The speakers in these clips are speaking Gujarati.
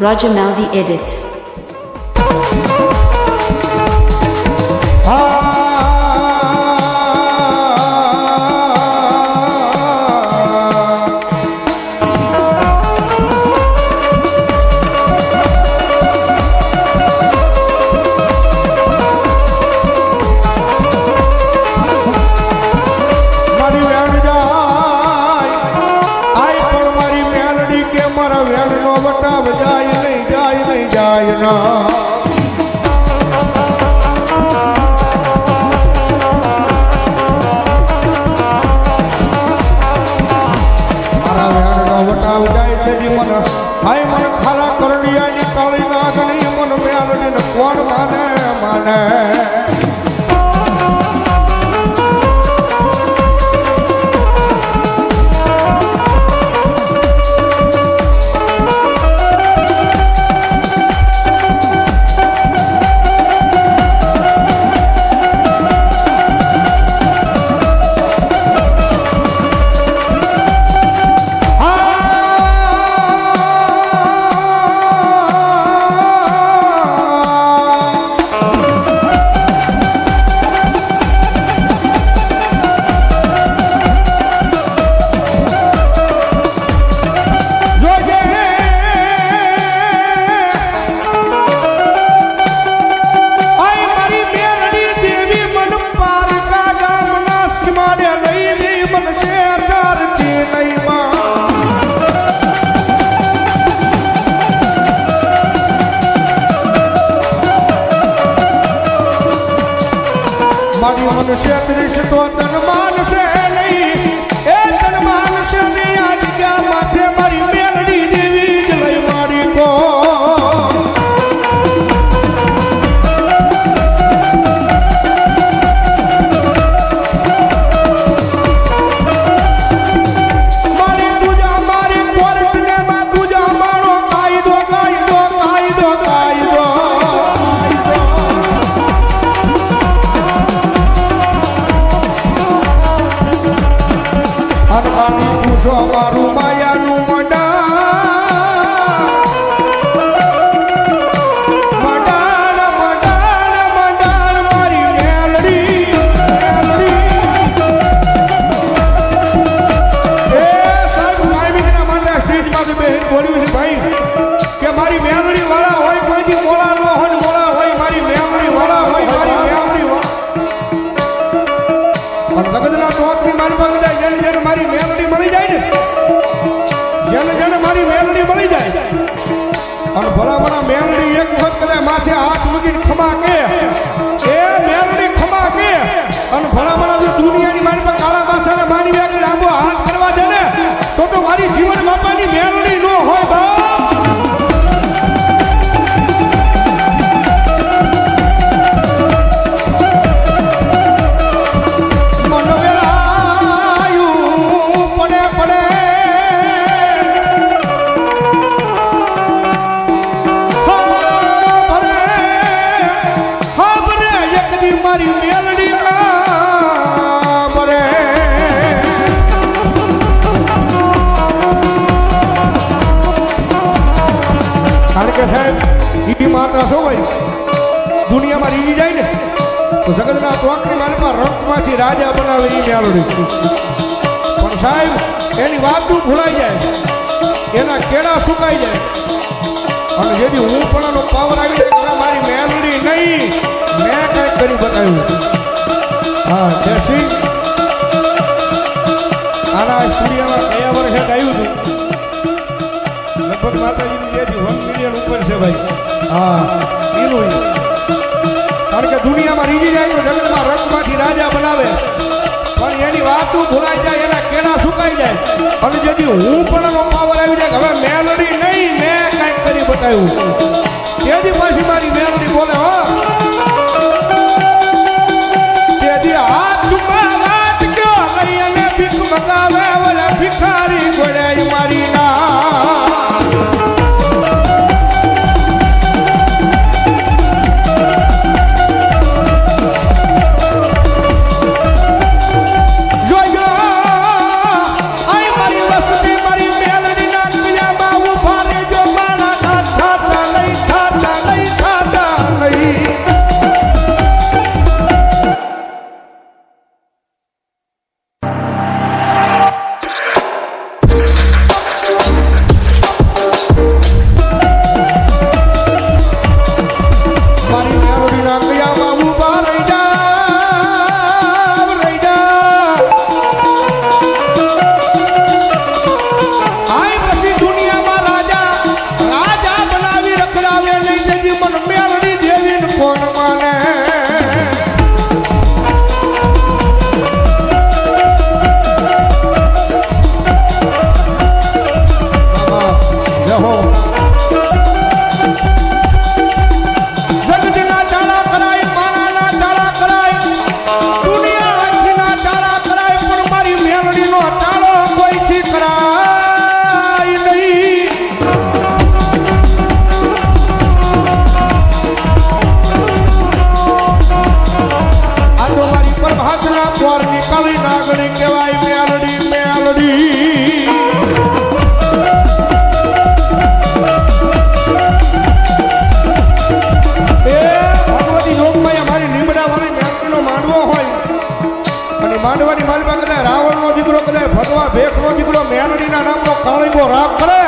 Rajamaldi Edit. મનુષ્ય દૃશ્ય તો તન માનસે નહીં એ તન માનસે ની આજ્ઞા માથે મારી મેલડી દેવી જ લઈ મારી કો મારી તુજા મારી કોર્ટ ને માં તુજા મારો કાયદો કાયદો કાયદો કાયદો હનુમાની પૂછો મારું માયાનું મંડાણ મારી મેલડી એ સાહેબ કાયમીના માટે સ્ટેજમાં બેન બોલ્યું છે ભાઈ કે મારી મેલડી વાળા હોય કોઈથી મોળા ન હોય મોળા હોય મારી મેલડી વાળા હોય મારી મેલડી પણ લગનના ચોકની મારી પાસે જેને મારી મેલડી મળી જાય ને જેને મારી મેલડી મળી જાય અને ભલામણા મેલડી એક વખત કદાચ માથે હાથ મૂકીને ખમા કે એ મેલડી ખમા કે અને ભલામણા જો દુનિયાની મારી પાસે કાળા માથાને માની વ્યાગ લાંબો હાથ કરવા દે ને તો મારી જીવન બાપાની મેલડી ન હોય બા મારી મેલડી બરે કારણ કે સાહેબ ઈ માતા શું હોય દુનિયામાં રીજી જાય ને તો જગતના ચોકની માલમાં રંગમાંથી રાજા બનાવે ઈ મેલડી પણ સાહેબ એની વાતું ભૂલાઈ જાય એના કેળા સુકાઈ જાય અને જેથી હું પણ એનો પાવર આવી જાય મારી મેલડી નહીં મેં કંઈક કરી બતાવ્યું હા જયશ્રી આના સ્ટુડિયોમાં ગયા વર્ષે ગાયું હતું લગભગ માતાજીની જેથી 1 મિલિયન ઉપર છે ભાઈ હા એનું કારણ કે દુનિયામાં રીજી જાય તો જગતમાં રંગમાંથી રાજા બનાવે પણ એની વાતું ભૂલાઈ જાય એના કેળા સુકાઈ જાય અને જેથી હું પણ એનો પાવર આવી જાય હવે મેલડી નહીં મેં કંઈક કરી બતાવ્યું તેથી પાછી મારી મેલડી બોલે હો હાથમાં વાત કયો લઈ અને ભીખ મગાવે ઓલા ભિખારી ગોળાઈ મારી ના જોયો આઈ મારી વસતી મારી મેલડી ના કિયામાં ઉભા રહેજો મારા નાથ હાથના પોરની કાળી નાગણી કહેવાય મેલડી મેલડી માંડવાની માલપા કદાચ રાવણનો દીકરો કદાચ ભગવા ભેખનો દીકરો મેલડીના નામનો કાળીગો રાગ કરે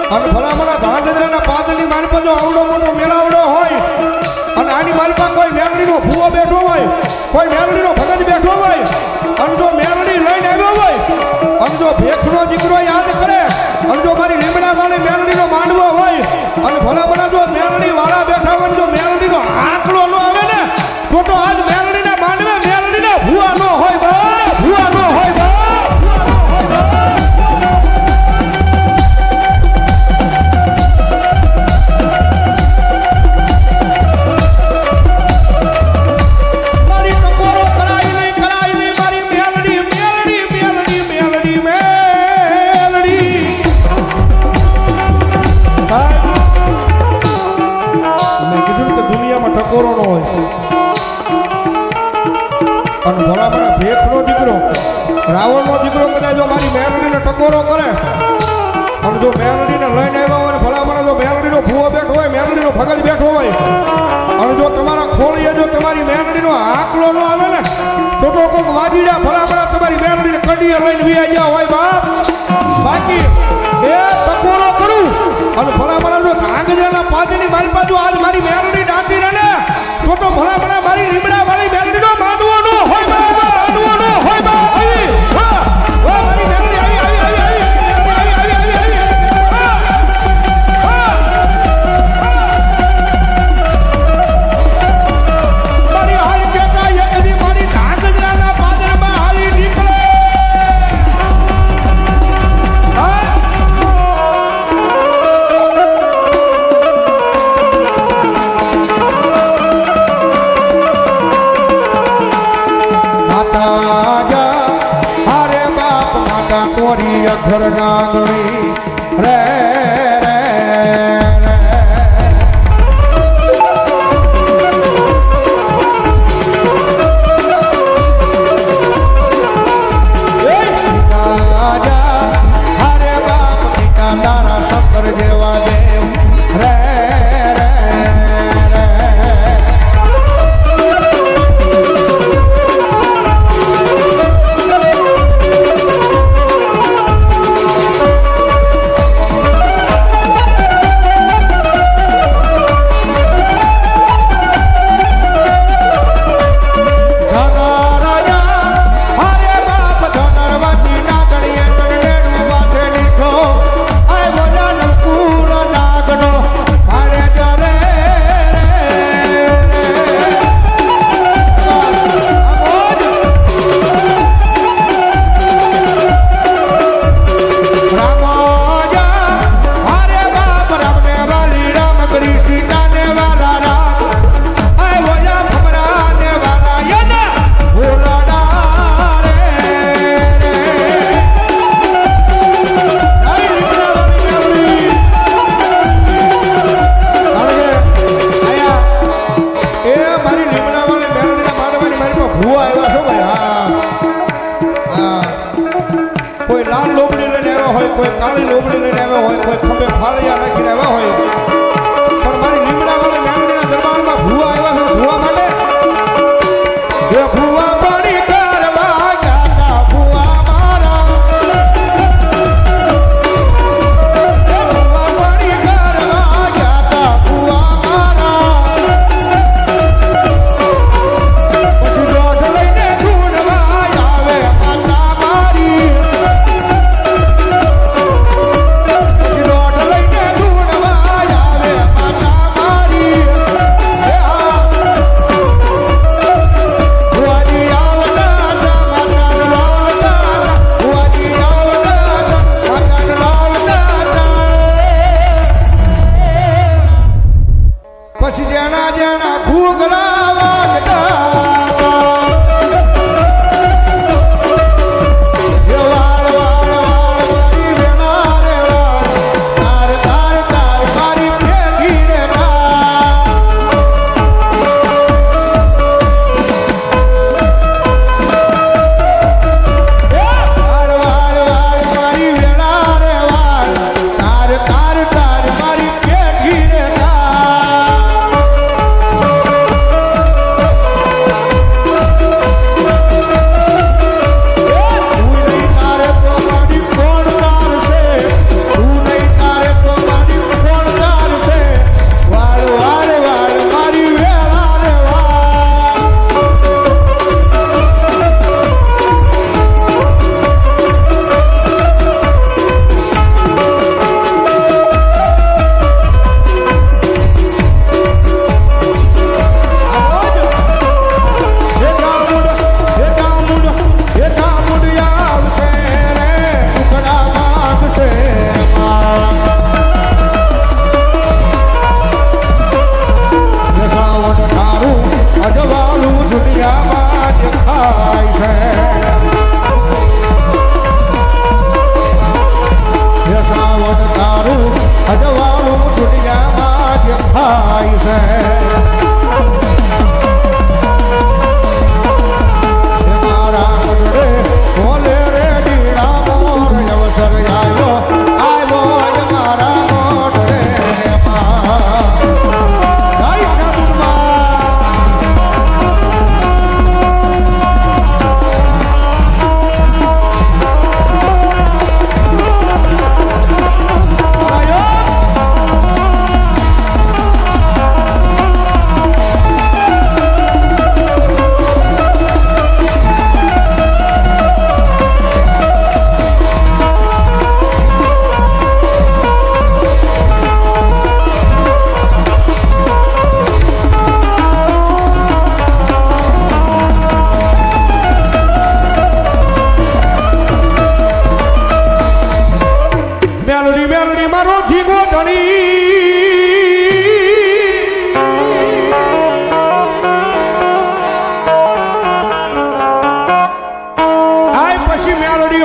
અને ભલામણા ધાંધ્રાના પાદળની માલપા જો આવડો મોટો મેળાવડો હોય અને આની માલપા કોઈ મેલડીનો ભૂવો બેઠો હોય કોઈ મેલડીનો ભગત બેઠો હોય અને જો મેલડી લઈને આવ્યો હોય અને જો ભેખનો દીકરો યાદ કરે અને જો મારી લીમડા વાળી મેલડીનો માંડવો હોય અને ભલામણા જો મેલડી વાળા બેઠા હોય જો મેલડીનો આંકડો ન આવે ને તો આજ મેલડીના માંડવે મેલડીના ભૂવા નો હોય બા ભૂવા નો હોય બા મારી ટકોરો કરાઈ નહીં મારી મેલડી મેલડી મેલડી મેલડી મેલડી મેં કીધું કે દુનિયામાં ટકોરો નો હોય અને ભલામણા ભેખનો દીકરો રાવણનો દીકરો કદાચ જો મારી મેલડીને ટકોરો કરે અને જો મેલડીને લઈને આવ્યા હોય ભલામણા જો મેલડીનો ભૂવો બેઠો હોય મેલડીનો ભગત બેઠો હોય અને જો તમારા ખોળીએ જો તમારી મેલડીનો આંકડો ન આવે ને તો કોઈક વાજીડા ભલામણા તમારી મેલડીને કડીએ લઈને વી ગયા હોય બાપ બાકી એ ટકોરો કરું અને ભલામણા જો આંગજાના પાદની મારી બાજુ આજ મારી મેલડી ડાકી રહે ને તો ભલામણા મારી રીમડા વાળી મેલડીનો માંડવો ન હોય બા માંડવો ન હોય બા આવી હા ઓ મારી મેલડી આવી મારી હાલ કેતા એકદી મારી ઢાંગજરાના પાદરમાં હાલી નીકળે ઘર નાગણી રે રે હરે બાપ પિતા તારા શંકર જેવા દેવ રે કોઈ કાળી લોબડી લઈને આવ્યો હોય કોઈ ખંભે ફાળિયા નાખીને આવ્યા હોય પણ મારી લીમડા વાળા મેલડીના દરબારમાં ભૂવા આવ્યા છે ભૂવા માટે એ ભૂવા પાણી કરવા ગયા ભૂવા મારા ભૂવા પાણી કરવા ગયા ભૂવા મારા પછી દોઢ લઈને ઢૂંઢવા આવે માતા મારી થાય છે સાવટ તારું અજવાળું દુનિયામાં જ થાય છે મારા મગડે બોલે રે જીણા મોર અવસર આવ્યો મારા મોઢે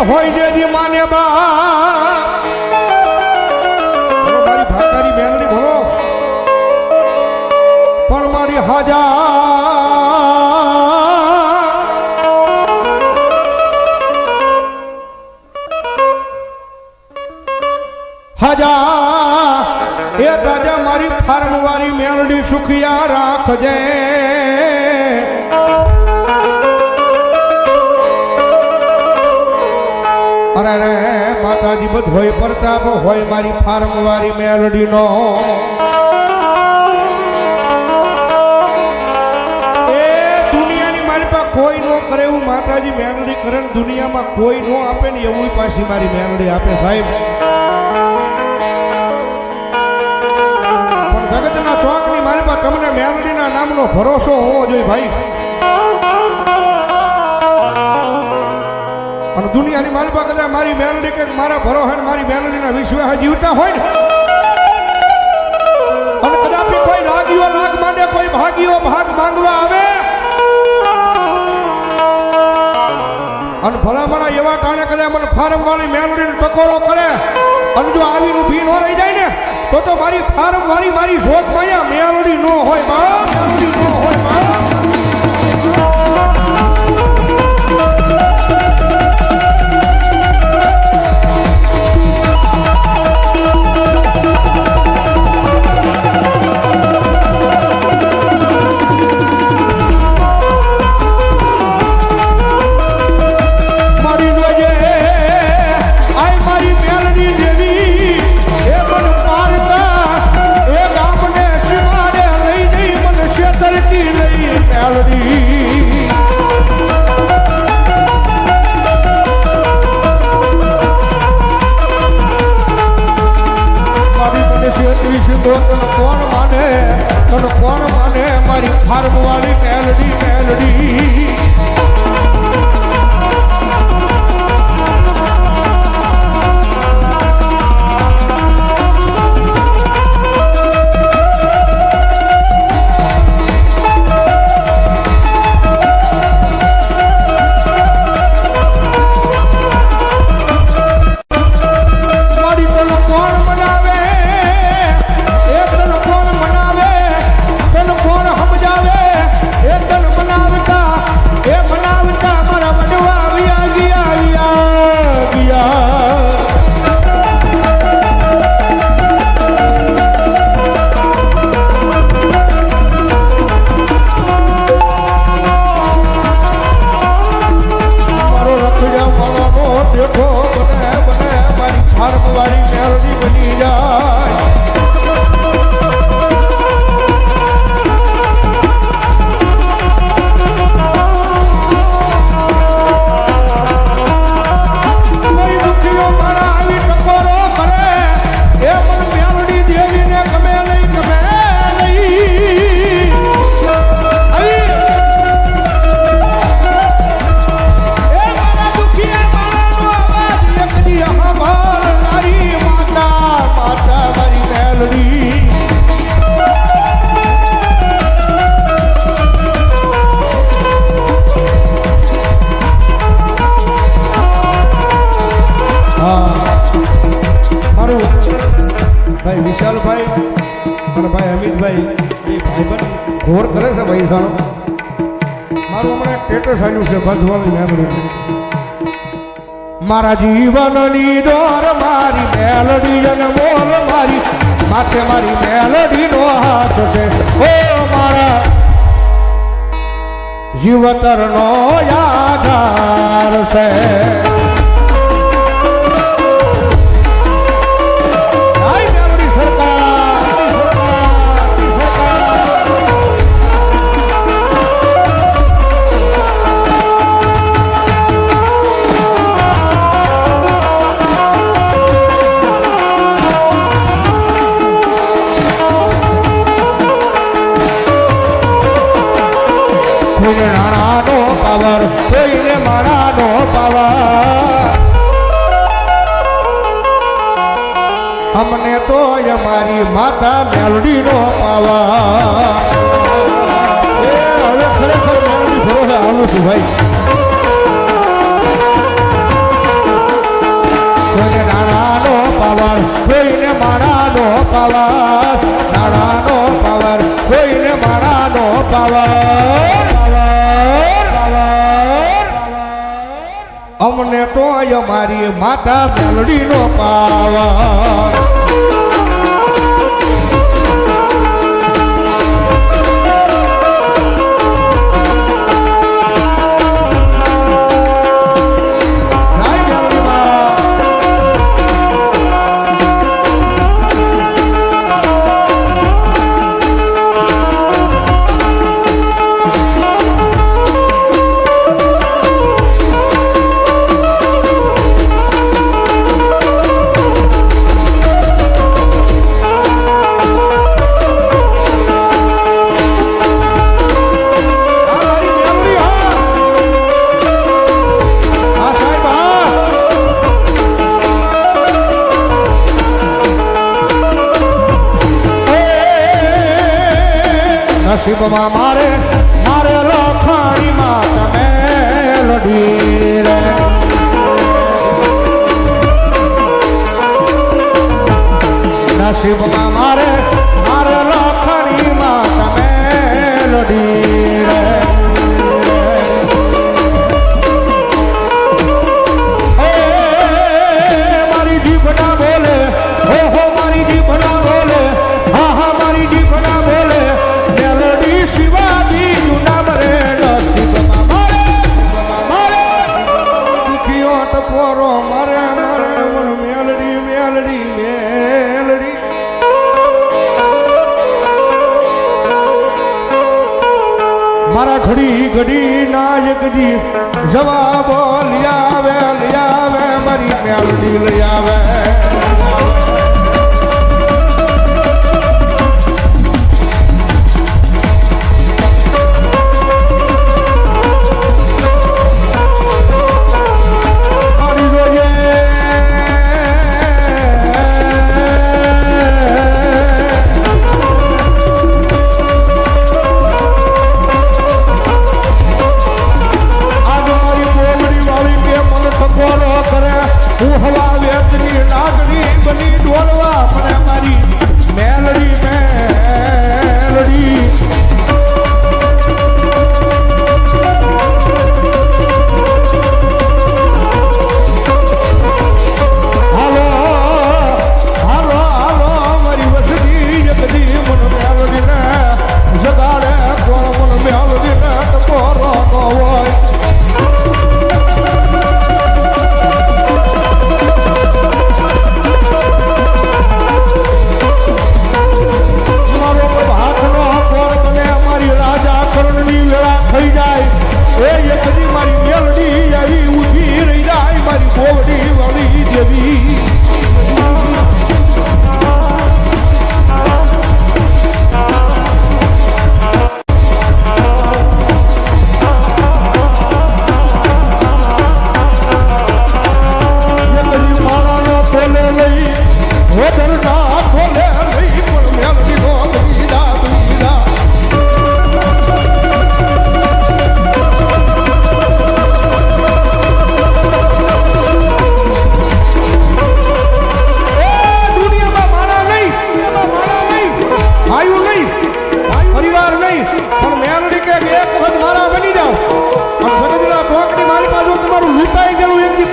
હોય જેથી માને બા મારી ભાતારી બેનડી બોલો પણ મારી હજા એ દાદા મારી ફાર્મ વાળી મેલડી સુખિયા રાખજે અરે રે માતાજી બધ હોય પ્રતાપ હોય મારી ફાર્મ વાળી મેલડી નો એ દુનિયાની મારી પાસે કોઈ નો કરે એવું માતાજી મેલડી કરે ને દુનિયામાં કોઈ નો આપે ને એવું પાછી મારી મેલડી આપે સાહેબ પણ જગતના ચોકની મારી પાસે તમને મેલડીના નામનો ભરોસો હોવો જોઈએ ભાઈ અને દુનિયાની મારી પાસે કદાચ મારી મેલડી કે મારા ભરોસે મારી મેલડીના વિશ્વાસ જીવતા હોય ને અને કદાચ કોઈ રાગીઓ રાગ માંડે કોઈ ભાગીઓ ભાગ માંગવા આવે અને ભલામણા એવા કારણે કદાચ મને ફાર્મ વાળી મેલડીને ટકોરો કરે અને જો આવીનું ભી ન રહી જાય ને તો મારી ફાર્મ વાળી મારી શોધ માં મેલડી ન હોય બા મેલડી ન હોય બા લઈ ઘોર કરે છે ભાઈ સારો મારું હમણાં સ્ટેટસ આવ્યું છે બંધવાની મેમરી મારા જીવનની દોર મારી મેલડી અને મોર મારી માથે મારી મેલડીનો હાથ છે ઓ મારા જીવતરનો યાદાર છે કોઈને મારાનો પાવર અમને તો અમારી માતા મેલડીનો પાવર હવે ખરેખર મેલડી ભરોસે આવું છું ભાઈ કોઈને નાણાનો પાવર કોઈને મારાનો પાવર નાણાનો પાવર કોઈને મારાનો પાવર અમને તો અમારી માતા મેલડીનો પાવર નસીબમાં મારે મારે લખાણીમાં તમે લડી રે નસીબમાં મારે મારે લખાણીમાં તમે લડી રે મારી જીભના બોલે ઓહો મારી જીભના બોલે હા હા મારી જીભના બોલે શિવાજી જુના મરે નસીબમાં મારે દુખીઓ ટપોરો મારે મારે મેલડી મેલડી મેલડી મારા ઘડી ઘડી નાયકજી જવાબો લિયાવે મારી મેલડી લઈ આવે હું હવા વેચની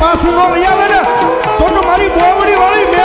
પાછું ન લઈ આવે ને તો મારી બોવડી વાળી